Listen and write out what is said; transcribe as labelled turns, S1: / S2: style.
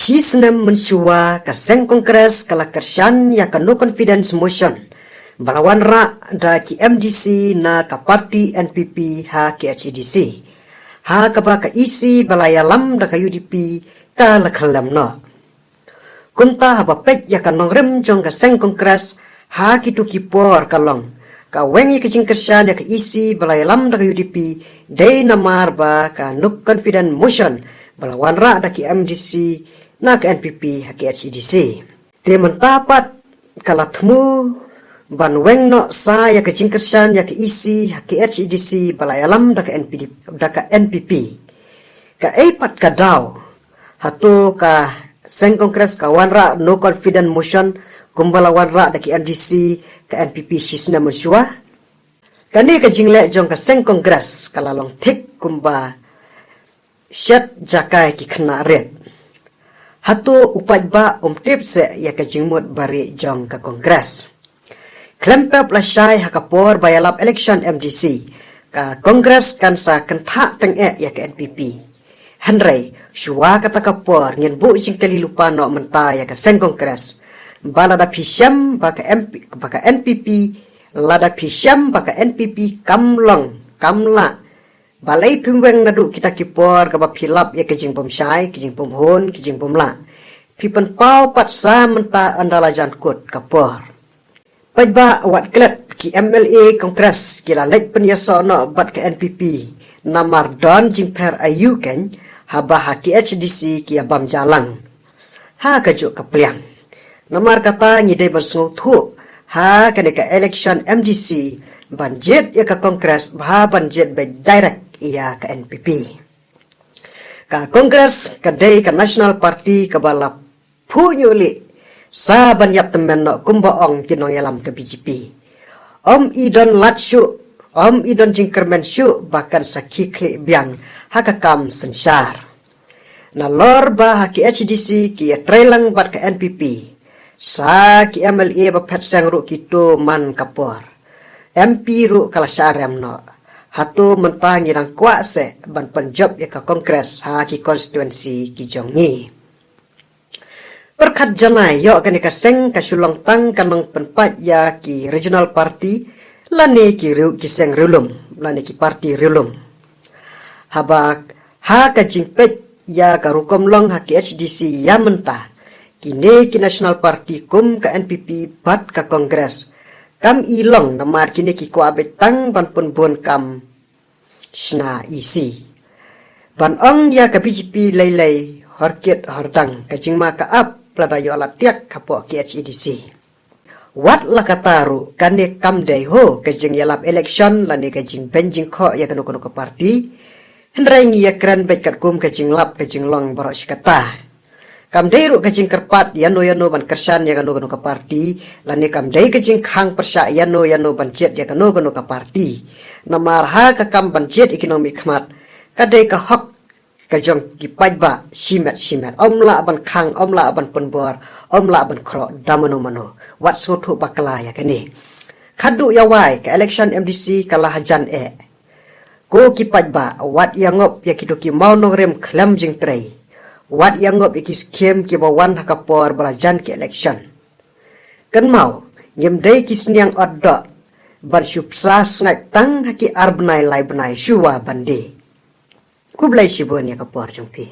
S1: Sinem mensua kaseng kongres kala kersan ya no confidence motion balawan ra da ki MDC na ka parti NPP ha ki HDC ha ka ba ka isi balaya lam da ka UDP ka lakhalam no kunta ha ba pek ya kanong rem jong kaseng kongres ha ki tu ki por kalong ka wengi ka jing kersan ya ka isi balaya lam da ka UDP day namar ba ka no confidence motion balawan ra da ki MDC na ke NPP ha ke HDC. Dia mentapat kalatmu ban weng no sa ya ke jingkersan ya ke isi ha ke HDC balai alam da ke NPP. Ka eipat ka daw hatu ka seng kongres ka wanra no confident motion kumbala wanra da ke MDC ke NPP sisna mensua. Kani ka jingle jong ka seng kongres kalalong tik kumba syat jakai ki kena red. Hatu upat ba tip se ya ka jingmut bari jong ka kongres. Klempep lasai hakapor bayalap election MDC ka kongres kan sa kentha teng ya ka NPP. Henry syua kata kapor ngin bu jing kali lupa no menta ya ka seng kongres. Balada pisyam baka NPP lada pisyam baka NPP kamla balai pimweng nadu kita kipor kaba pilap ya kejing pomsyai, kejing pomhon, kejing pomla. Pipan pau pat sa menta andala jankut kapor. Pajba wat klet ki MLA kongres kila lek penyaso no bat ke NPP. Namar don jing per ayu ken haba ha ki HDC ki abam jalang. Ha kajuk kapliang. Namar kata ngidai bersengut hu. Ha kene ka election MDC banjet ya ka kongres bah banjet by direct iya ke NPP. Ka kongres kadai ka national party ka balap punyuli sa banyap temen no kumbaong kinong yalam ke BJP. Idon latsyu, idon jingkermen syu bahkan sa kikli biang hakakam sensar. Na lor ba ki HDC ki trailang bat ke NPP. Sa ki MLA ba petsang ru kitu man kapor. MP ru kala syarem no. Hatu menpangi nang kuase ban penjob ya ka kongres ha ki konstituensi ki jongi. Perkat janai yo kan ka seng ka sulong tang kanong penpat ya ki regional party lani ki seng rulum lani ki party rulum. Habak ha ka jingpet ya ka rukom long ha ki HDC ya mentah. Kini ki national party kum ka NPP bat ka kongres. Kam ilong namar kini ki kuabet tang ban pun bon kam sna isi. Ban ong ya ka BJP laylay horket hordang ka jingma ka ap pladayo alat tiak kapo ki HDC. Wat la kataru kane kam day ho ka jing yalap election lani ka jing benjing ko ya kanu ka party. Hendrai ngi ya kran bet kat kum ka jing lap ka jing long barok sikata. Kam day ru kajing kerpat yano ban kersan ya kanu ka party lani kam day kajing khang persa yano ban jet ya kanu ka party namar ha ka kam ban jet ekonomi khmat kadai ka hok kajong kipajba simet omla ban khang omla ban penbor omla ban kro damano wat sotu bakala ya kani khadu ya wai ka election MDC kala hajan ko kipajba wat yangop ya kidoki mau no rem klam jing trei wat yang ngop ikis kem ki bawan hakapor balajan ki election. Kan mau ngem dai kis niang oddo ban syupsa sngai tang haki arbnai lai bnai syuwa bande. Kublai sibon ya kapor jongpi.